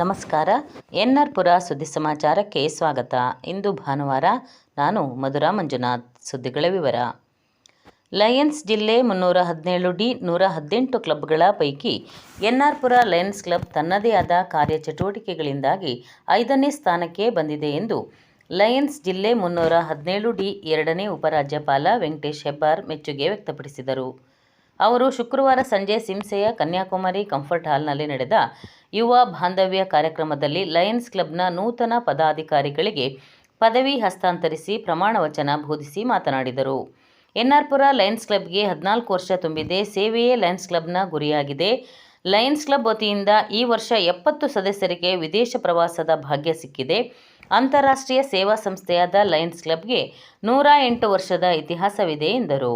ನಮಸ್ಕಾರ. ಎನ್.ಆರ್. ಪುರ ಸುದ್ದಿ ಸಮಾಚಾರಕ್ಕೆ ಸ್ವಾಗತ. ಇಂದು ಭಾನುವಾರ. ನಾನು ಮಧುರಾ ಮಂಜುನಾಥ್. ಸುದ್ದಿಗಳ ವಿವರ. ಲಯನ್ಸ್ ಜಿಲ್ಲೆ 317ಡಿ 118 ಕ್ಲಬ್ಗಳ ಪೈಕಿ ಎನ್.ಆರ್. ಪುರ ಲಯನ್ಸ್ ಕ್ಲಬ್ ತನ್ನದೇ ಆದ ಕಾರ್ಯಚಟುವಟಿಕೆಗಳಿಂದಾಗಿ 5ನೇ ಸ್ಥಾನಕ್ಕೆ ಬಂದಿದೆ ಎಂದು ಲಯನ್ಸ್ ಜಿಲ್ಲೆ 317ಡಿ 2ನೇ ಉಪರಾಜ್ಯಪಾಲ ವೆಂಕಟೇಶ್ ಹೆಬ್ಬಾರ್ ಮೆಚ್ಚುಗೆ ವ್ಯಕ್ತಪಡಿಸಿದರು. ಅವರು ಶುಕ್ರವಾರ ಸಂಜೆ ಸಿಂಸೆಯ ಕನ್ಯಾಕುಮಾರಿ ಕಂಫರ್ಟ್ ಹಾಲ್ನಲ್ಲಿ ನಡೆದ ಯುವ ಬಾಂಧವ್ಯ ಕಾರ್ಯಕ್ರಮದಲ್ಲಿ ಲಯನ್ಸ್ ಕ್ಲಬ್ನ ನೂತನ ಪದಾಧಿಕಾರಿಗಳಿಗೆ ಪದವಿ ಹಸ್ತಾಂತರಿಸಿ ಪ್ರಮಾಣ ವಚನ ಬೋಧಿಸಿ ಮಾತನಾಡಿದರು. ಎನ್.ಆರ್. ಪುರ ಲಯನ್ಸ್ ಕ್ಲಬ್ಗೆ 14 ವರ್ಷ ತುಂಬಿದೆ. ಸೇವೆಯೇ ಲಯನ್ಸ್ ಕ್ಲಬ್ನ ಗುರಿಯಾಗಿದೆ. ಲಯನ್ಸ್ ಕ್ಲಬ್ ವತಿಯಿಂದ ಈ ವರ್ಷ 70 ಸದಸ್ಯರಿಗೆ ವಿದೇಶ ಪ್ರವಾಸದ ಭಾಗ್ಯ ಸಿಕ್ಕಿದೆ. ಅಂತಾರಾಷ್ಟ್ರೀಯ ಸೇವಾ ಸಂಸ್ಥೆಯಾದ ಲಯನ್ಸ್ ಕ್ಲಬ್ಗೆ 108 ವರ್ಷದ ಇತಿಹಾಸವಿದೆ ಎಂದರು.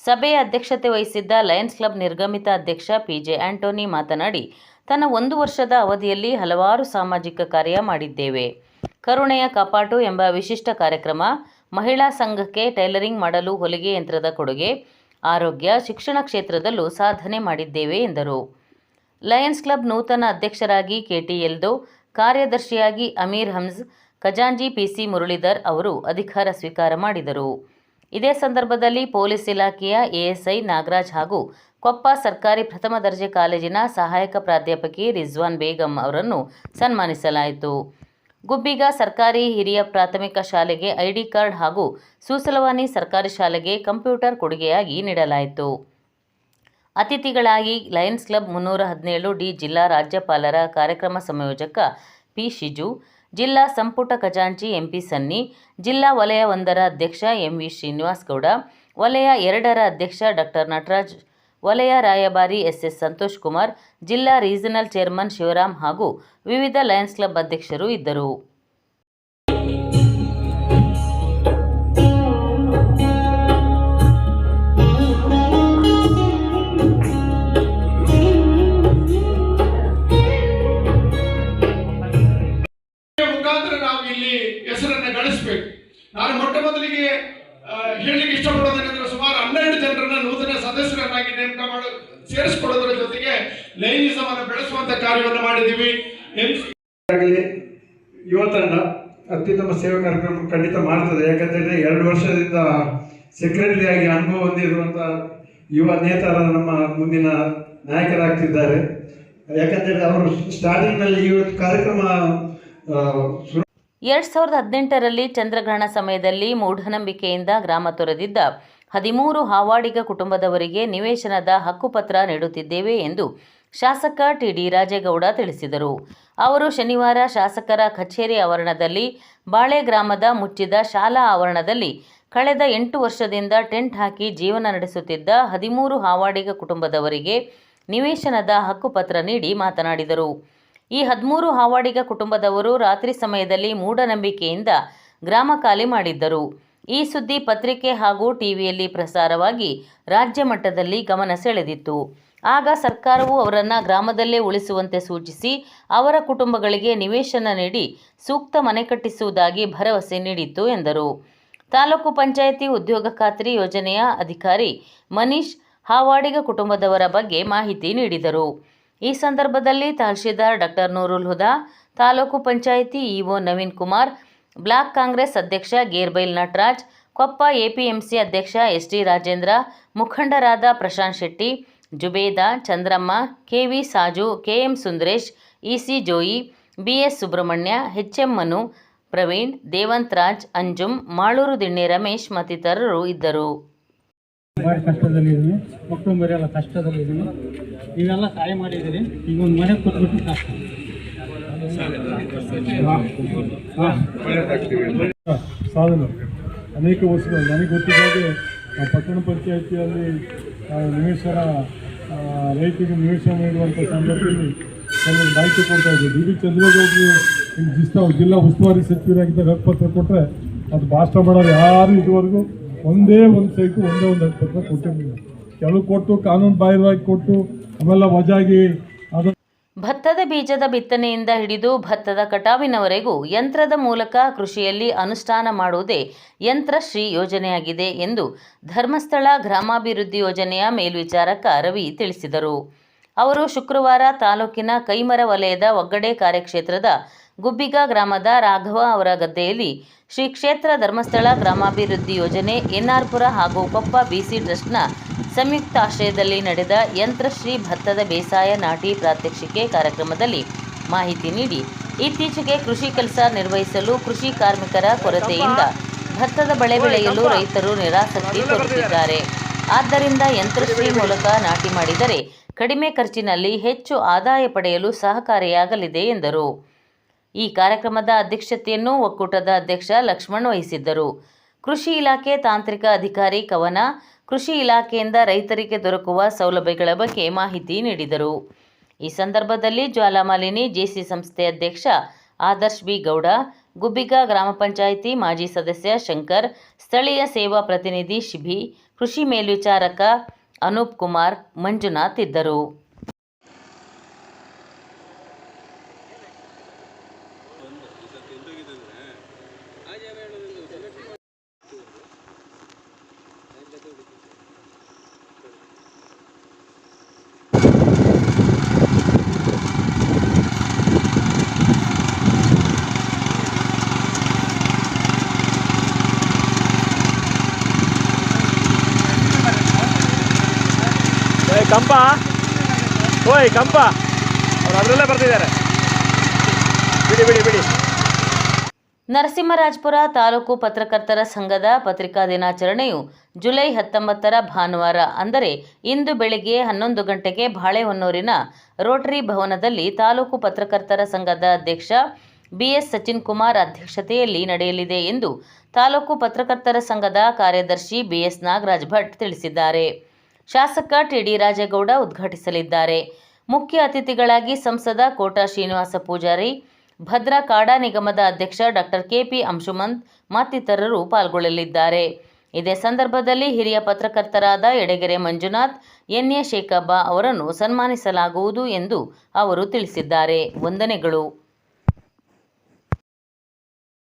ಸಭೆಯ ಅಧ್ಯಕ್ಷತೆ ವಹಿಸಿದ್ದ ಲಯನ್ಸ್ ಕ್ಲಬ್ ನಿರ್ಗಮಿತ ಅಧ್ಯಕ್ಷ ಪಿ.ಜೆ. ಆಂಟೋನಿ ಮಾತನಾಡಿ, ತನ್ನ 1 ವರ್ಷದ ಅವಧಿಯಲ್ಲಿ ಹಲವಾರು ಸಾಮಾಜಿಕ ಕಾರ್ಯ ಮಾಡಿದ್ದೇವೆ. ಕರುಣೆಯ ಕಾಪಾಟು ಎಂಬ ವಿಶಿಷ್ಟ ಕಾರ್ಯಕ್ರಮ, ಮಹಿಳಾ ಸಂಘಕ್ಕೆ ಟೈಲರಿಂಗ್ ಮಾಡಲು ಹೊಲಿಗೆ ಯಂತ್ರದ ಕೊಡುಗೆ, ಆರೋಗ್ಯ, ಶಿಕ್ಷಣ ಕ್ಷೇತ್ರದಲ್ಲೂ ಸಾಧನೆ ಮಾಡಿದ್ದೇವೆ ಎಂದರು. ಲಯನ್ಸ್ ಕ್ಲಬ್ ನೂತನ ಅಧ್ಯಕ್ಷರಾಗಿ ಕೆ.ಟಿ. ಎಲ್ದೋ, ಕಾರ್ಯದರ್ಶಿಯಾಗಿ ಅಮೀರ್ ಹಮ್ಜ್, ಖಜಾಂಚಿ ಪಿ.ಸಿ. ಮುರಳೀಧರ್ ಅವರು ಅಧಿಕಾರ ಸ್ವೀಕಾರ ಮಾಡಿದರು. ಇದೇ ಸಂದರ್ಭದಲ್ಲಿ ಪೊಲೀಸ್ ಇಲಾಖೆಯ ಎಎಸ್ಐ ನಾಗರಾಜ್ ಹಾಗೂ ಕೊಪ್ಪ ಸರ್ಕಾರಿ ಪ್ರಥಮ ದರ್ಜೆ ಕಾಲೇಜಿನ ಸಹಾಯಕ ಪ್ರಾಧ್ಯಾಪಕಿ ರಿಜ್ವಾನ್ ಬೇಗಂ ಅವರನ್ನು ಸನ್ಮಾನಿಸಲಾಯಿತು. ಗುಬ್ಬಿಗ ಸರ್ಕಾರಿ ಹಿರಿಯ ಪ್ರಾಥಮಿಕ ಶಾಲೆಗೆ ಐಡಿ ಕಾರ್ಡ್ ಹಾಗೂ ಸೂಸಲವಾನಿ ಸರ್ಕಾರಿ ಶಾಲೆಗೆ ಕಂಪ್ಯೂಟರ್ ಕೊಡುಗೆಯಾಗಿ ನೀಡಲಾಯಿತು. ಅತಿಥಿಗಳಾಗಿ ಲಯನ್ಸ್ ಕ್ಲಬ್ 317ಡಿ ಜಿಲ್ಲಾ ರಾಜ್ಯಪಾಲರ ಕಾರ್ಯಕ್ರಮ ಸಂಯೋಜಕ ಪಿ. ಶಿಜು, ಜಿಲ್ಲಾ ಸಂಪುಟ ಖಜಾಂಚಿ ಎಂಪಿ ಸನ್ನಿ, ಜಿಲ್ಲಾ ವಲಯ 1ರ ಅಧ್ಯಕ್ಷ ಎಂವಿ ಶ್ರೀನಿವಾಸ್ ಗೌಡ, ವಲಯ 2ರ ಅಧ್ಯಕ್ಷ ಡಾ ನಟರಾಜ್, ವಲಯ ರಾಯಭಾರಿ ಎಸ್. ಸಂತೋಷ್ ಕುಮಾರ್, ಜಿಲ್ಲಾ ರೀಜನಲ್ ಚೇರ್ಮನ್ ಶಿವರಾಮ್ ಹಾಗೂ ವಿವಿಧ ಲಯನ್ಸ್ ಕ್ಲಬ್ ಅಧ್ಯಕ್ಷರು ಇದ್ದರು. ಹೆಸರನ್ನು ಗಳಿಸಬೇಕು. ನಾನು ಮೊಟ್ಟ ಮೊದಲಿಗೆ ಹೇಳಲಿಕ್ಕೆ ಇಷ್ಟಪಡೋದೇನೆಂದ್ರೆ, ಸುಮಾರು 12 ಜನರನ್ನ ನೂತನ ಸದಸ್ಯರನ್ನಾಗಿ ನೇಮಕ ಮಾಡಿ ಸೇರಿಸಿಕೊಳ್ಳೋದ್ರ ಜೊತೆಗೆ ಲೈನಿಸಮ್ ಅನ್ನು ಬೆಳೆಸುವಂತ ಕಾರ್ಯವನ್ನು ಮಾಡಿದ್ದೀವಿ. ಯುವ ತಂಡ ಅತ್ಯುತ್ತಮ ಸೇವಾ ಕಾರ್ಯಕ್ರಮ ಖಂಡಿತ ಮಾಡ್ತದೆ. ಯಾಕಂತಂದ್ರೆ 2 ವರ್ಷದಿಂದ ಸೆಕ್ರೆಟರಿ ಆಗಿ ಅನುಭವ ಹೊಂದಿರುವಂತ ಯುವ ನೇತಾರರು ನಮ್ಮ ಮುಂದಿನ ನಾಯಕರಾಗ್ತಿದ್ದಾರೆ. ಯಾಕಂತಂದ್ರೆ ಅವರು ಸ್ಟಾರ್ಟಿಂಗ್ ನಲ್ಲಿ ಈ ಕಾರ್ಯಕ್ರಮ 2018ರಲ್ಲಿ ಚಂದ್ರಗ್ರಹಣ ಸಮಯದಲ್ಲಿ ಮೂಢನಂಬಿಕೆಯಿಂದ ಗ್ರಾಮ ತೊರೆದಿದ್ದ 13 ಹಾವಾಡಿಗ ಕುಟುಂಬದವರಿಗೆ ನಿವೇಶನದ ಹಕ್ಕುಪತ್ರ ನೀಡುತ್ತಿದ್ದೇವೆ ಎಂದು ಶಾಸಕ ಟಿ.ಡಿ. ರಾಜೇಗೌಡ ತಿಳಿಸಿದರು. ಅವರು ಶನಿವಾರ ಶಾಸಕರ ಕಚೇರಿ ಆವರಣದಲ್ಲಿ ಬಾಳೆ ಗ್ರಾಮದ ಮುಚ್ಚಿದ ಶಾಲಾ ಆವರಣದಲ್ಲಿ ಕಳೆದ 8 ವರ್ಷದಿಂದ ಟೆಂಟ್ ಹಾಕಿ ಜೀವನ ನಡೆಸುತ್ತಿದ್ದ 13 ಹಾವಾಡಿಗ ಕುಟುಂಬದವರಿಗೆ ನಿವೇಶನದ ಹಕ್ಕುಪತ್ರ ನೀಡಿ ಮಾತನಾಡಿದರು. ಈ 13 ಹಾವಾಡಿಗ ಕುಟುಂಬದವರು ರಾತ್ರಿ ಸಮಯದಲ್ಲಿ ಮೂಢನಂಬಿಕೆಯಿಂದ ಗ್ರಾಮ ಖಾಲಿ ಮಾಡಿದ್ದರು. ಈ ಸುದ್ದಿ ಪತ್ರಿಕೆ ಹಾಗೂ ಟಿವಿಯಲ್ಲಿ ಪ್ರಸಾರವಾಗಿ ರಾಜ್ಯ ಮಟ್ಟದಲ್ಲಿ ಗಮನ ಸೆಳೆದಿತ್ತು. ಆಗ ಸರ್ಕಾರವು ಅವರನ್ನು ಗ್ರಾಮದಲ್ಲೇ ಉಳಿಸುವಂತೆ ಸೂಚಿಸಿ ಅವರ ಕುಟುಂಬಗಳಿಗೆ ನಿವೇಶನ ನೀಡಿ ಸೂಕ್ತ ಮನೆ ಕಟ್ಟಿಸುವುದಾಗಿ ಭರವಸೆ ನೀಡಿತ್ತು ಎಂದರು. ತಾಲೂಕು ಪಂಚಾಯಿತಿ ಉದ್ಯೋಗ ಖಾತ್ರಿ ಯೋಜನೆಯ ಅಧಿಕಾರಿ ಮನೀಶ್ ಹಾವಾಡಿಗ ಕುಟುಂಬದವರ ಬಗ್ಗೆ ಮಾಹಿತಿ ನೀಡಿದರು. ಈ ಸಂದರ್ಭದಲ್ಲಿ ತಹಶೀಲ್ದಾರ್ ಡಾ ನೂರುಲ್ ಹುದಾ, ತಾಲೂಕು ಪಂಚಾಯಿತಿ ಇಒ ನವೀನ್ ಕುಮಾರ್, ಬ್ಲಾಕ್ ಕಾಂಗ್ರೆಸ್ ಅಧ್ಯಕ್ಷ ಗೇರ್ಬೈಲ್ ನಟರಾಜ್, ಕೊಪ್ಪ ಎಪಿಎಂಸಿ ಅಧ್ಯಕ್ಷ ಎಸ್.ಟಿ. ರಾಜೇಂದ್ರ, ಮುಖಂಡರಾದ Prashant Shetty, Zubeda, Chandramma, K V. Saju, K M. Sundaresh, E C. Joy, B S. Subrahmanya, H M. Manu, Praveen, Devanth Raj, Anjum, Maluru Dinne Ramesh ಮತ್ತಿತರರು ಇದ್ದರು. ಕಷ್ಟದಲ್ಲಿದ್ದೀನಿ, ಮಕ್ಕಳು ಮರೆಯಲ್ಲ ಕಷ್ಟದಲ್ಲಿದ್ದೀನಿ. ನೀವೆಲ್ಲ ಸಹಾಯ ಮಾಡಿದ್ದೀರಿ. ಈಗ ಒಂದು ಮನೆ ಕೊಟ್ಬಿಟ್ಟು ಸಾಧನ ಅನೇಕ ವರ್ಷಗಳು ನನಗೆ ಗೊತ್ತಿದ್ದಾಗೆ ಪಟ್ಟಣ ಪಂಚಾಯಿತಿಯಲ್ಲಿ ನಿವೇಶನ ರೈತರಿಗೆ ನಿವೇಶನ ನೀಡುವಂಥ ಸಂದರ್ಭದಲ್ಲಿ ಕೆಲವು ಮಾಹಿತಿ ಕೊಡ್ತಾ ಇದ್ದೆ. ಡಿ.ಡಿ. ಚಂದ್ರಗೌಡರು ಜಿಲ್ಲಾ ಉಸ್ತುವಾರಿ ಸಚಿವರಾಗಿದ್ದಾಗ ಹಕ್ಕುಪತ್ರ ಕೊಟ್ಟರೆ ಅದು ಭಾಷಣ ಮಾಡೋರು ಯಾರು ಇದುವರೆಗೂ ಒಂದೇ ಒಂದು ಸೈಟು ಒಂದೇ ಒಂದು ಹಕ್ಕುಪತ್ರ ಕೊಟ್ಟಿರಲಿಲ್ಲ. ಕೆಲವು ಕೊಟ್ಟು ಕಾನೂನು ಬಾಹಿರವಾಗಿ ಕೊಟ್ಟು ಅವೆಲ್ಲ ವಜಾಗಿ ಅದು ಭತ್ತದ ಬೀಜದ ಬಿತ್ತನೆಯಿಂದ ಹಿಡಿದು ಭತ್ತದ ಕಟಾವಿನವರೆಗೂ ಯಂತ್ರದ ಮೂಲಕ ಕೃಷಿಯಲ್ಲಿ ಅನುಷ್ಠಾನ ಮಾಡುವುದೇ ಯಂತ್ರಶ್ರೀ ಯೋಜನೆಯಾಗಿದೆ ಎಂದು ಧರ್ಮಸ್ಥಳ ಗ್ರಾಮಾಭಿವೃದ್ಧಿ ಯೋಜನೆಯ ಮೇಲ್ವಿಚಾರಕ ರವಿ ತಿಳಿಸಿದರು. ಅವರು ಶುಕ್ರವಾರ ತಾಲೂಕಿನ ಕೈಮರ ವಲಯದ ಒಗ್ಗಡೆ ಕಾರ್ಯಕ್ಷೇತ್ರದ ಗುಬ್ಬಿಗ ಗ್ರಾಮದ ರಾಘವ ಅವರ ಗದ್ದೆಯಲ್ಲಿ ಶ್ರೀ ಕ್ಷೇತ್ರ ಧರ್ಮಸ್ಥಳ ಗ್ರಾಮಾಭಿವೃದ್ಧಿ ಯೋಜನೆ ಎನ್ಆರ್ ಪುರ ಹಾಗೂ ಕೊಪ್ಪ ಬಿಸಿ ಟ್ರಸ್ಟ್ನ ಸಂಯುಕ್ತ ಆಶ್ರಯದಲ್ಲಿ ನಡೆದ ಯಂತ್ರಶ್ರೀ ಭತ್ತದ ಬೇಸಾಯ ನಾಟಿ ಪ್ರಾತ್ಯಕ್ಷಿಕೆ ಕಾರ್ಯಕ್ರಮದಲ್ಲಿ ಮಾಹಿತಿ ನೀಡಿ ಇತ್ತೀಚೆಗೆ ಕೃಷಿ ಕೆಲಸ ನಿರ್ವಹಿಸಲು ಕೃಷಿ ಕಾರ್ಮಿಕರ ಕೊರತೆಯಿಂದ ಭತ್ತದ ಬೆಳೆ ಬೆಳೆಯಲು ರೈತರು ನಿರಾಸಕ್ತಿ ತೋರುತ್ತಿದ್ದಾರೆ. ಆದ್ದರಿಂದ ಯಂತ್ರಶ್ರೀ ಮೂಲಕ ನಾಟಿ ಮಾಡಿದರೆ ಕಡಿಮೆ ಖರ್ಚಿನಲ್ಲಿ ಹೆಚ್ಚು ಆದಾಯ ಪಡೆಯಲು ಸಹಕಾರಿಯಾಗಲಿದೆ ಎಂದರು. ಈ ಕಾರ್ಯಕ್ರಮದ ಅಧ್ಯಕ್ಷತೆಯನ್ನು ಒಕ್ಕೂಟದ ಅಧ್ಯಕ್ಷ ಲಕ್ಷ್ಮಣ್ ವಹಿಸಿದ್ದರು. ಕೃಷಿ ಇಲಾಖೆ ತಾಂತ್ರಿಕ ಅಧಿಕಾರಿ ಕವನ ಕೃಷಿ ಇಲಾಖೆಯಿಂದ ರೈತರಿಗೆ ದೊರಕುವ ಸೌಲಭ್ಯಗಳ ಬಗ್ಗೆ ಮಾಹಿತಿ ನೀಡಿದರು. ಈ ಸಂದರ್ಭದಲ್ಲಿ ಜ್ವಾಲಾಮಾಲಿನಿ ಜೆಸಿ ಸಂಸ್ಥೆ ಅಧ್ಯಕ್ಷ ಆದರ್ಶ್ ಬಿ ಗೌಡ, ಗುಬ್ಬಿಗ ಗ್ರಾಮ ಪಂಚಾಯಿತಿ ಮಾಜಿ ಸದಸ್ಯ ಶಂಕರ್, ಸ್ಥಳೀಯ ಸೇವಾ ಪ್ರತಿನಿಧಿ ಶಿಬಿ, ಕೃಷಿ ಮೇಲ್ವಿಚಾರಕ ಅನೂಪ್ ಕುಮಾರ್, ಮಂಜುನಾಥ್ ಇದ್ದರು. ಕಂಪ ಓಯ್ ಕಂಪ ಅವ್ರು ಅದರಲ್ಲೇ ಬರ್ತಿದ್ದಾರೆ. ಬಿಡಿ. ನರಸಿಂಹರಾಜಪುರ ತಾಲೂಕು ಪತ್ರಕರ್ತರ ಸಂಘದ ಪತ್ರಿಕಾ ದಿನಾಚರಣೆಯು ಜುಲೈ 19 ಭಾನುವಾರ ಅಂದರೆ ಇಂದು ಬೆಳಗ್ಗೆ 11 ಗಂಟೆಗೆ ಬಾಳೆಹೊನ್ನೂರಿನ ರೋಟರಿ ಭವನದಲ್ಲಿ ತಾಲೂಕು ಪತ್ರಕರ್ತರ ಸಂಘದ ಅಧ್ಯಕ್ಷ ಬಿಎಸ್ ಸಚಿನ್ ಕುಮಾರ್ ಅಧ್ಯಕ್ಷತೆಯಲ್ಲಿ ನಡೆಯಲಿದೆ ಎಂದು ತಾಲೂಕು ಪತ್ರಕರ್ತರ ಸಂಘದ ಕಾರ್ಯದರ್ಶಿ ಬಿಎಸ್ ನಾಗರಾಜ್ ಭಟ್ ತಿಳಿಸಿದ್ದಾರೆ. ಶಾಸಕ ಟಿಡಿ ರಾಜೇಗೌಡ ಉದ್ಘಾಟಿಸಲಿದ್ದಾರೆ. ಮುಖ್ಯ ಅತಿಥಿಗಳಾಗಿ ಸಂಸದ ಕೋಟಾ ಶ್ರೀನಿವಾಸ ಪೂಜಾರಿ, ಭದ್ರಾ ಕಾಡಾ ನಿಗಮದ ಅಧ್ಯಕ್ಷ ಡಾಕ್ಟರ್ ಕೆಪಿ ಅಂಶುಮಂತ್ ಮತ್ತಿತರರು ಪಾಲ್ಗೊಳ್ಳಲಿದ್ದಾರೆ. ಇದೇ ಸಂದರ್ಭದಲ್ಲಿ ಹಿರಿಯ ಪತ್ರಕರ್ತರಾದ ಯಡಗೆರೆ ಮಂಜುನಾಥ್, ಎನ್ಎ ಶೇಖಬ್ಬ ಅವರನ್ನು ಸನ್ಮಾನಿಸಲಾಗುವುದು ಎಂದು ಅವರು ತಿಳಿಸಿದ್ದಾರೆ. ವಂದನೆಗಳು.